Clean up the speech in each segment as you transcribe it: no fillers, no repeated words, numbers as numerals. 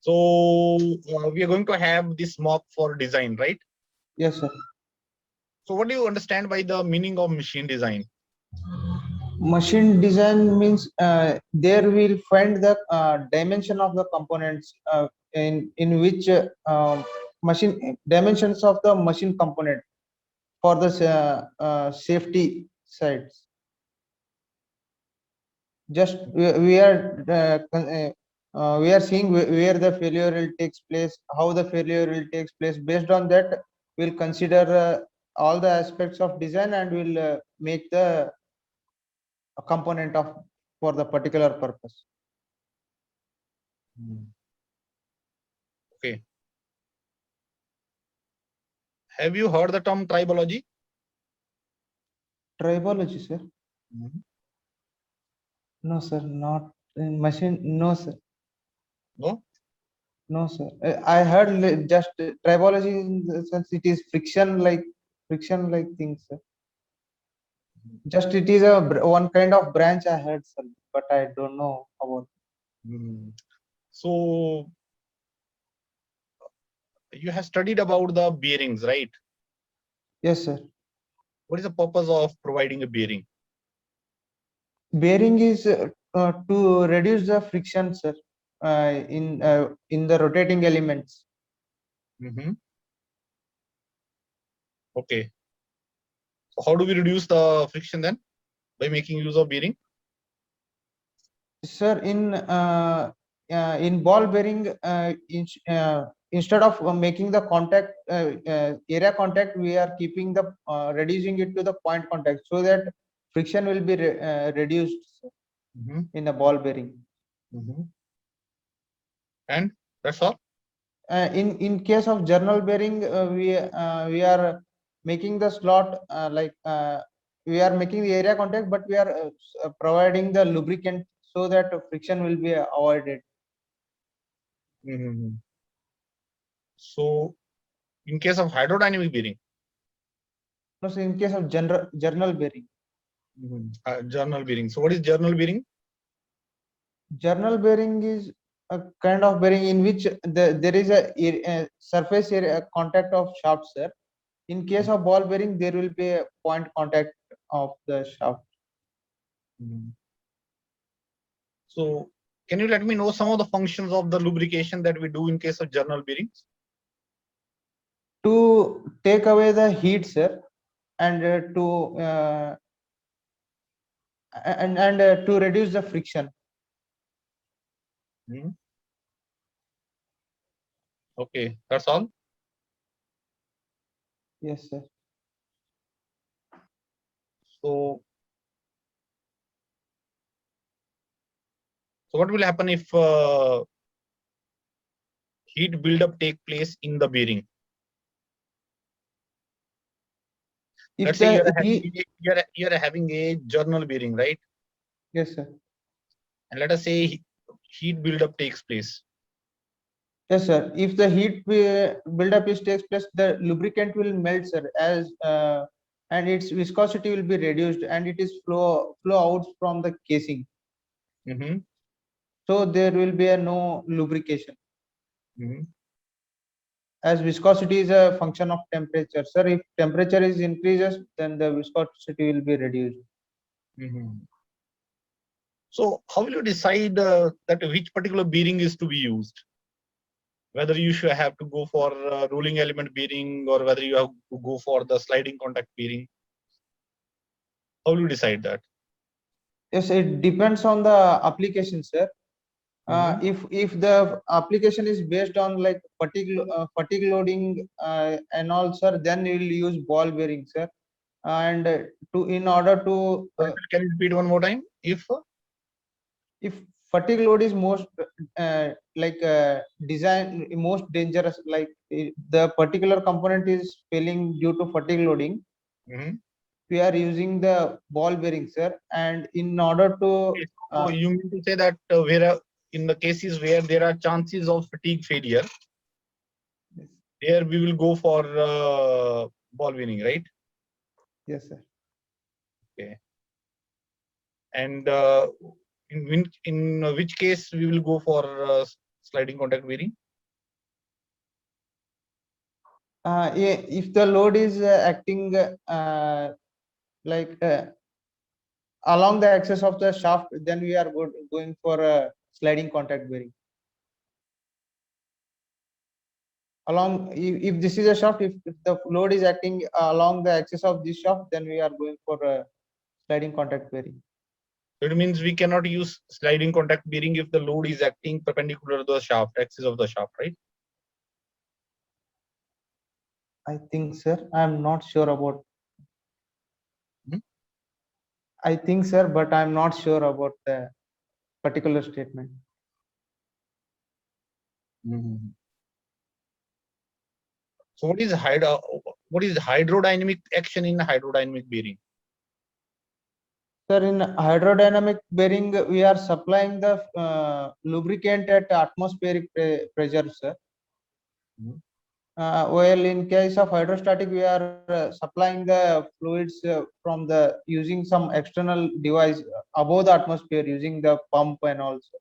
So we are going to have this mock for design, right? Yes, sir. So what do you understand by the meaning of machine design? Machine design means there we'll find the dimension of the components in which machine dimensions of the machine component for the safety sides. Just we are seeing where the failure will takes place, how the failure will takes place. Based on that, we'll consider all the aspects of design and we'll make the component of for the particular purpose. Okay. Have you heard the term tribology? Tribology, sir? No, sir. Not in machine. No, sir. No. No, sir. I heard just tribology in the sense it is friction like things, sir. Just it is a one kind of branch I heard, sir, but I don't know about. So you have studied about the bearings, right? Yes, sir. What is the purpose of providing a bearing? Bearing is to reduce the friction, sir, in the rotating elements. Okay. So how do we reduce the friction then? By making use of bearing? Sir, in ball bearing, instead of making the contact area contact, we are keeping the reducing it to the point contact so that friction will be reduced in the ball bearing. And that's all. In case of journal bearing, we are making the slot we are making the area contact, but we are providing the lubricant so that friction will be avoided. So, in case of hydrodynamic bearing? No, so in case of journal bearing. Journal bearing. So, what is journal bearing? Journal bearing is a kind of bearing in which there is a surface area contact of shaft, sir. In case of ball bearing, there will be a point contact of the shaft. So, can you let me know some of the functions of the lubrication that we do in case of journal bearings? To take away the heat, sir, and to reduce the friction. Okay, that's all. Yes, sir. So what will happen if heat buildup take place in the bearing? Let's say you're having a journal bearing, right? Yes, sir. And let us say heat buildup takes place. Yes, sir. If the heat buildup takes place, the lubricant will melt, sir, and its viscosity will be reduced, and it is flow out from the casing. So there will be no lubrication. As viscosity is a function of temperature, sir. If temperature is increases, then the viscosity will be reduced. So how will you decide that which particular bearing is to be used? Whether you should have to go for rolling element bearing or whether you have to go for the sliding contact bearing? How will you decide that? Yes, it depends on the application, sir. If the application is based on like fatigue loading and all, sir, then we will use ball bearing, sir. And in order to can you repeat one more time? If fatigue load is most design most dangerous, like the particular component is failing due to fatigue loading, we are using the ball bearing, sir. And in order to you mean to say that where in the cases where there are chances of fatigue failure, there we will go for ball bearing, right? Yes, sir. Okay. And in which case we will go for sliding contact bearing? If the load is acting like along the axis of the shaft, then we are going for a sliding contact bearing. Along, if this is a shaft, if the load is acting along the axis of this shaft, then we are going for a sliding contact bearing. So it means we cannot use sliding contact bearing if the load is acting perpendicular to the shaft, axis of the shaft, right? I think, sir, I am not sure about. Hmm? I think, sir, but I am not sure about the particular statement. Mm-hmm. So what is hydrodynamic action in hydrodynamic bearing? Sir, in hydrodynamic bearing, we are supplying the lubricant at atmospheric pressure, sir. Mhm. While in case of hydrostatic, we are supplying the fluids from the using some external device above the atmosphere using the pump and also.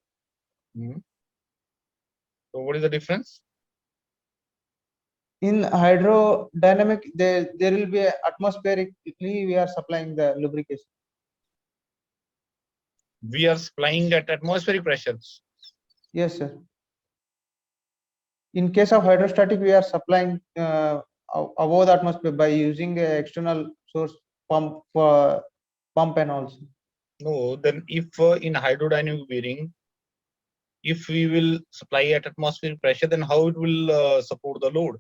Mhm. So what is the difference? In hydrodynamic, there will be atmospherically we are supplying the lubrication. We are supplying at atmospheric pressures. Yes, sir. In case of hydrostatic, we are supplying above the atmosphere by using a external source pump pump and also. No, then if in hydrodynamic bearing, if we will supply at atmospheric pressure, then how it will support the load?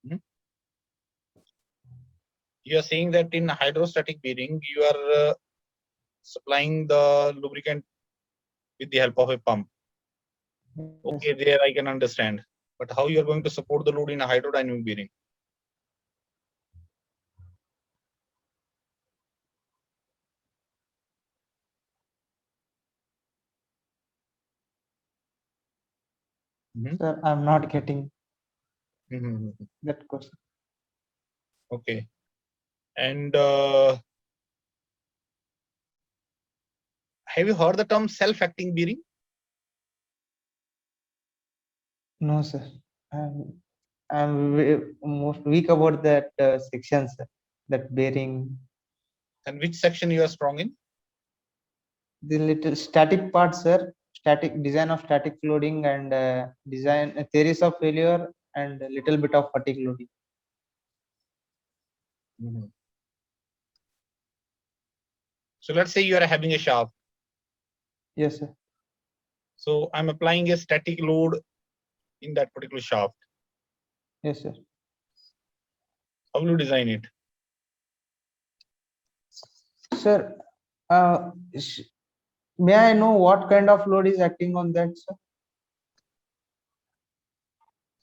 Hmm? You are saying that in hydrostatic bearing, you are supplying the lubricant with the help of a pump. Okay, there I can understand. But how you are going to support the load in a hydrodynamic bearing? Mhm. Sir, I'm not getting Mhm. that question. Okay. And have you heard the term self-acting bearing? No, sir. I'm most weak about that section, sir. That bearing, And which section you are strong in? the little static part, sir. Static design of static loading and design theories of failure and a little bit of fatigue loading. Mhm. So let's say you are having a shaft. Yes, sir. So I'm applying a static load in that particular shaft. Yes, sir. How will you design it? Sir, may I know what kind of load is acting on that, sir?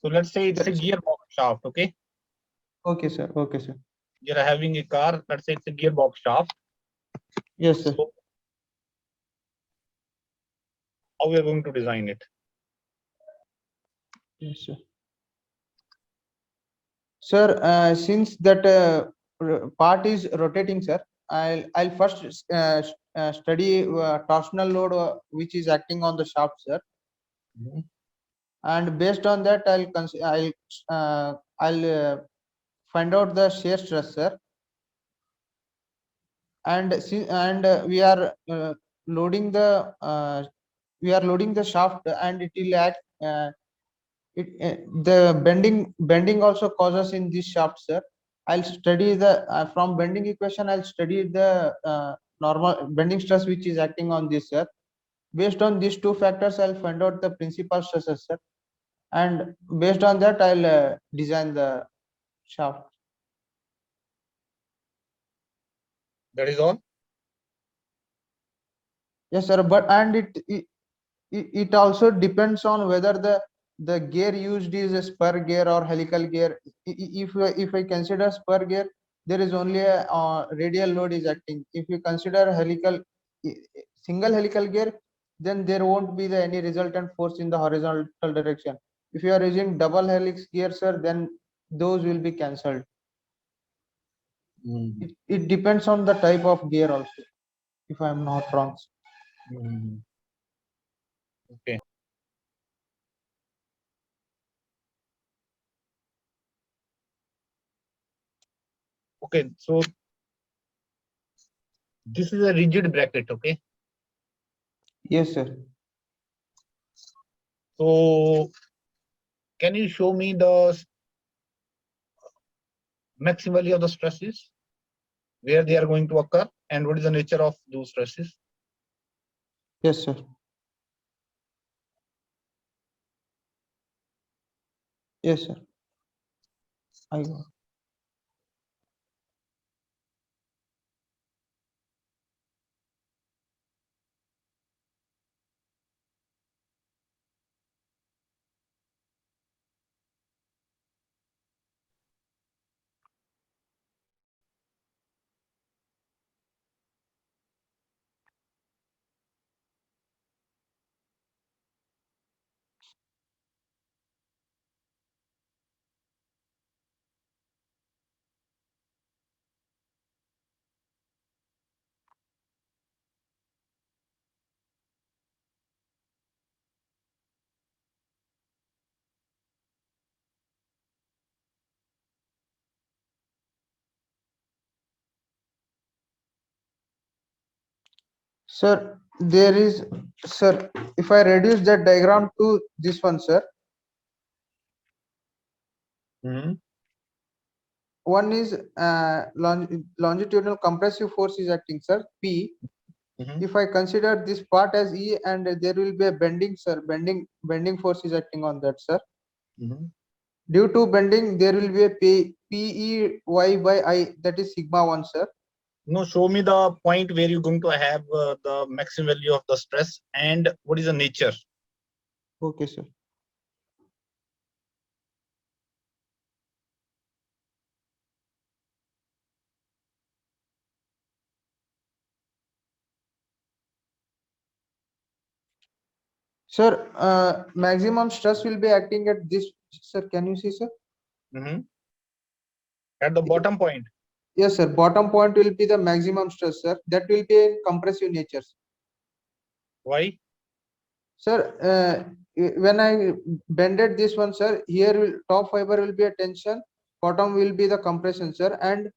So let's say it's a gearbox shaft, okay? Okay, sir. Okay, sir. You're having a car, let's say it's a gearbox shaft. Yes, sir. So how we are going to design it? Yes, sir. Sir, since that part is rotating, sir, I'll first study torsional load which is acting on the shaft, sir, Mhm. and based on that, I'll find out the shear stress, sir, and we are loading the shaft, and it will act. The bending also causes in this shaft, sir. I'll study the from bending equation. I'll study the normal bending stress which is acting on this, sir. Based on these two factors, I'll find out the principal stresses, sir, and based on that, I'll design the shaft. That is all. Yes, sir. But and it also depends on whether the gear used is a spur gear or helical gear. If I consider spur gear, there is only a radial load is acting. If you consider helical single helical gear, then there won't be any resultant force in the horizontal direction. If you are using double helix gear, sir, then those will be cancelled. It depends on the type of gear also, if I am not wrong. Okay. Okay, so this is a rigid bracket, okay? Yes, sir. So can you show me the maximum value of the stresses, where they are going to occur, and what is the nature of those stresses? Yes, sir. Yes, sir. I got. Sir, there is, sir, if I reduce that diagram to this one, sir, one is longitudinal compressive force is acting, sir, P. If I consider this part as E, and there will be a bending, sir, bending force is acting on that, sir. Due to bending, there will be a PEY by I, that is sigma 1, sir. No, show me the point where you're going to have the maximum value of the stress and what is the nature. Okay, sir. Sir, maximum stress will be acting at this, sir. Can you see, sir? At the bottom point. Yes, sir. Bottom point will be the maximum stress, sir. That will be in compressive nature. Why? Sir, when I bended this one, sir, here top fiber will be a tension, bottom will be the compression, sir, and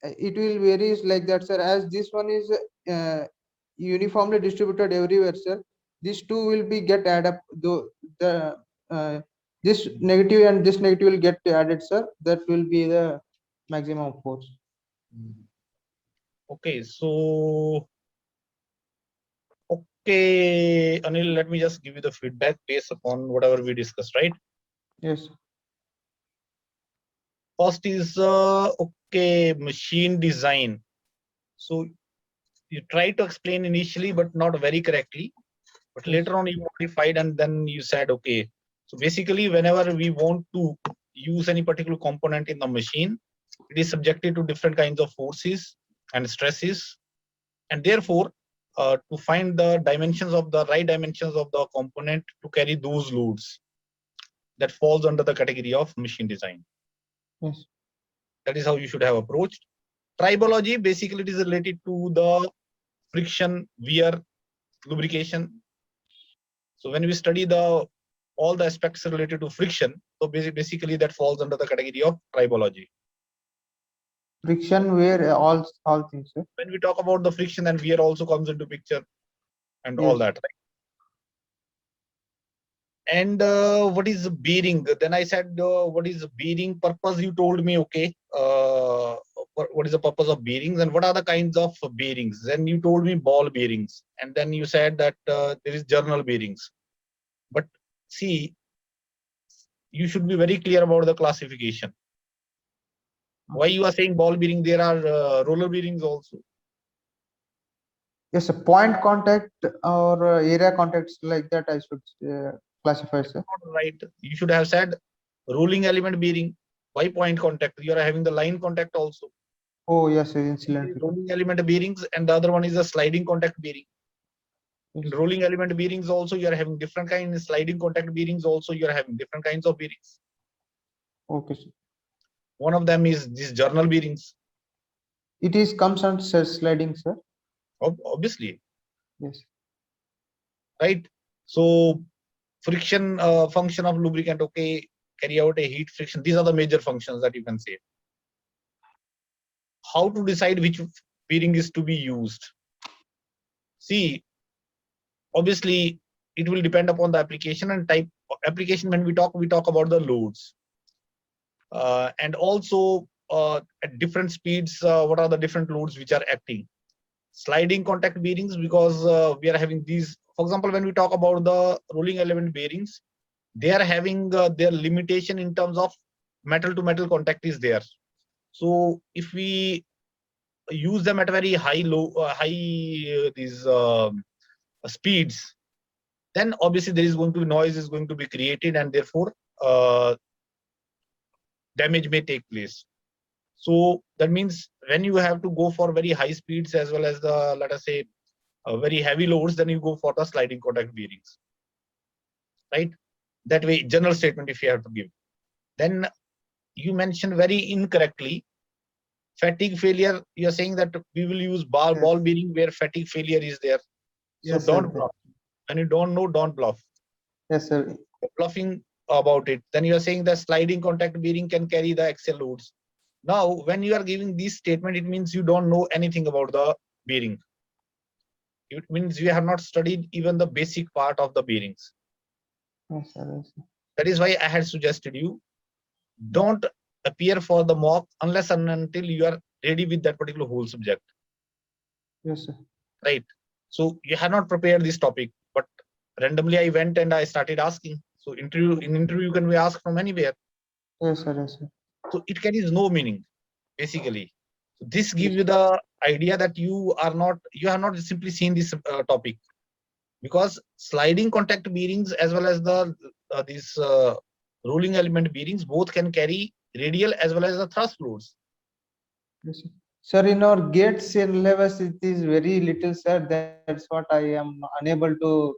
it will varies like that, sir. As this one is uniformly distributed everywhere, sir, these two will be get add up. This negative and this negative will get added, sir. That will be the maximum force. Okay, so okay, Anil, let me just give you the feedback based upon whatever we discussed, right? Yes. First is okay, machine design. So you try to explain initially, but not very correctly. But later on, you modified and then you said, okay. So basically, whenever we want to use any particular component in the machine, it is subjected to different kinds of forces and stresses, and therefore, to find the dimensions of the right dimensions of the component to carry those loads, that falls under the category of machine design. Yes. That is how you should have approached. Tribology, basically it is related to the friction, wear, lubrication. So when we study all the aspects related to friction, so basically that falls under the category of tribology. Friction, wear, all things, sir. When we talk about the friction, then wear also comes into picture and all that, right? And what is bearing? Then I said, what is bearing purpose? You told me, okay, what is the purpose of bearings and what are the kinds of bearings? Then you told me ball bearings, and then you said that there is journal bearings. But see, you should be very clear about the classification. Why you are saying ball bearing? There are roller bearings also. Yes, a point contact or area contacts like that I should classify, sir. Right. You should have said rolling element bearing. Why point contact? You are having the line contact also. Oh yes, incident. Rolling element bearings, and the other one is a sliding contact bearing. In rolling element bearings also you are having different kinds. In sliding contact bearings also you are having different kinds of bearings. Okay, sir. One of them is these journal bearings. It is comes on sliding, sir. Obviously, Yes. right? So friction function of lubricant, okay, carry out a heat friction. These are the major functions that you can say. How to decide which bearing is to be used? See, obviously it will depend upon the application and type of application. When we talk about the loads, and also at different speeds, what are the different loads which are acting. Sliding contact bearings, because we are having these, for example, when we talk about the rolling element bearings, they are having their limitation in terms of metal to metal contact is there. So if we use them at very high these speeds, then obviously there is going to be noise is going to be created, and therefore damage may take place. So that means when you have to go for very high speeds as well as the, let us say, very heavy loads, then you go for the sliding contact bearings, right? That way, general statement if you have to give. Then you mentioned very incorrectly fatigue failure. You're saying that we will use ball bearing where fatigue failure is there. So Yes, don't sir. bluff. When you don't know, don't bluff. Yes, sir. You're bluffing about it. Then you're saying that sliding contact bearing can carry the axial loads. Now, when you are giving this statement, it means you don't know anything about the bearing. It means you have not studied even the basic part of the bearings. Yes, sir. Yes, sir. That is why I had suggested you don't appear for the mock unless and until you are ready with that particular whole subject. Yes, sir. Right? So you have not prepared this topic, but randomly I went and I started asking. So in interview you can be asked from anywhere. Yes, sir. Yes, sir. So it carries no meaning, basically. So this gives you the idea that you have not simply seen this topic, because sliding contact bearings as well as the these rolling element bearings both can carry radial as well as the thrust loads. Yes, sir. Sir, in our gate syllabus, it is very little, sir. That's what I am unable to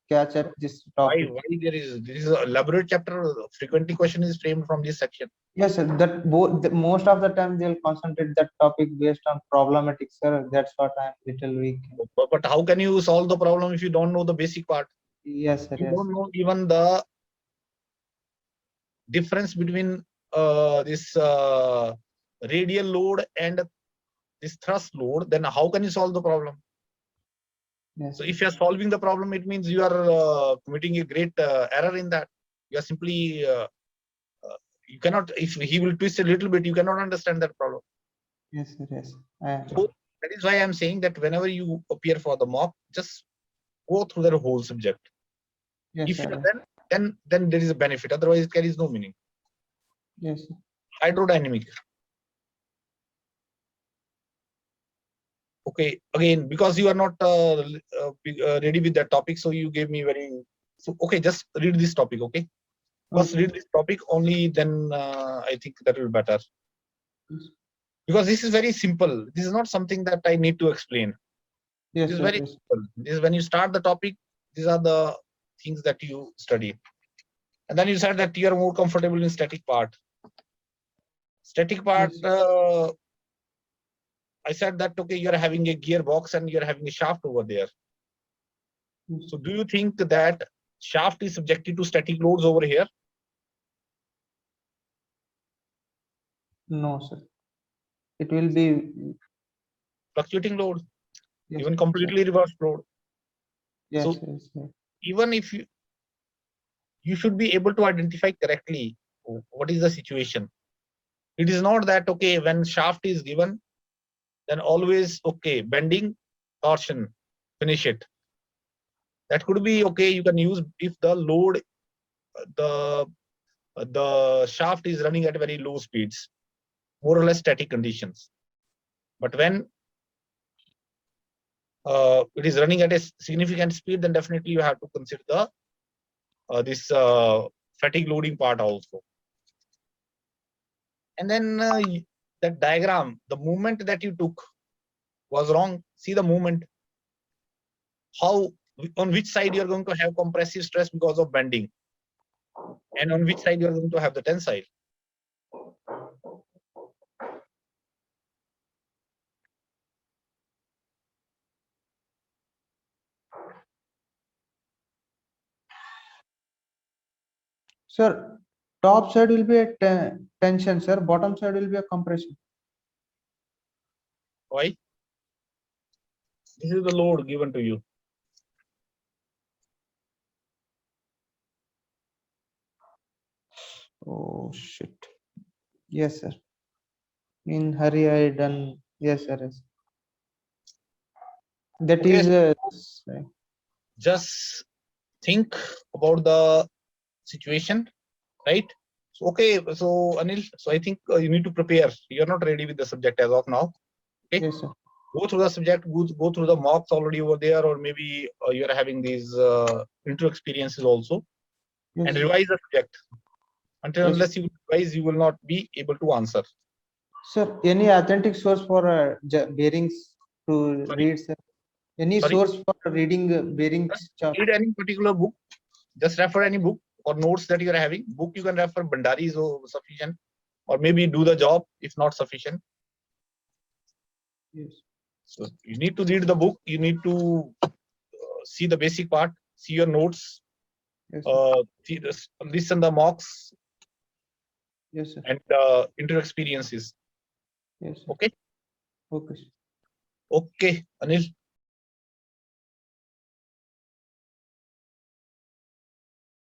catch at this topic. Why there is a elaborate chapter. Frequently question is framed from this section. Yes, sir. That both most of the time they'll concentrate that topic based on problematic, sir. That's what I'm little weak. But how can you solve the problem if you don't know the basic part? Yes, sir. You Yes. don't know even the difference between this radial load and this thrust load. Then how can you solve the problem? Yes. So if you are solving the problem, it means you are committing a great error in that. You are simply you cannot. If he will twist a little bit, you cannot understand that problem. Yes, sir. Yes. So that is why I am saying that whenever you appear for the mock, just go through the whole subject. Yes, If sir. you are then there is a benefit. Otherwise, it carries no meaning. Yes, sir. Hydrodynamic. Okay, again, because you are not ready with that topic, so you gave me very. So okay, just read this topic. Okay, first read this topic only. Then I think that will be better. Yes. Because this is very simple. This is not something that I need to explain. Yes, This is sir. very Yes. simple. This is when you start the topic. These are the things that you study. And then you said that you are more comfortable in static part. Static part, Yes. I said that, okay, you're having a gearbox and you're having a shaft over there. Yes. So do you think that shaft is subjected to static loads over here? No, sir. It will be Fluctuating load, yes, even completely reversed load. yes, So yes, yes. even if you should be able to identify correctly what is the situation. It is not that, okay, when shaft is given, then always, okay, bending, torsion, finish it. That could be okay. You can use if the load, the shaft is running at very low speeds, more or less static conditions. But when it is running at a significant speed, then definitely you have to consider the this fatigue loading part also. And then that diagram, the movement that you took was wrong. See the movement. How on which side you are going to have compressive stress because of bending, and on which side you are going to have the tensile. Sir, top side will be a tension, sir. Bottom side will be a compression. Why? This is the load given to you. Oh shit. Yes, sir. In hurry, I done. Yes, sir. Yes. That Okay. is. Just think about the situation, right? So, okay, so Anil, so I think you need to prepare. You're not ready with the subject as of now. Okay. Yes, sir. Go through the subject, go through the mocks already over there, or maybe you're having these intro experiences also, Yes, and sir. revise the subject. Until Yes. unless you revise, you will not be able to answer. Sir, any authentic source for bearings to Sorry? read, sir? Any Sorry? source for reading bearings chart? Read any particular book, just refer any book or notes that you are having. Book you can refer, Bandari is sufficient, or maybe do the job if not sufficient. Yes. So you need to read the book, you need to see the basic part, see your notes, Yes, sir. listen the mocks Yes, sir. and intro experiences. Yes, sir. Okay. Okay, sir. Okay, Anil.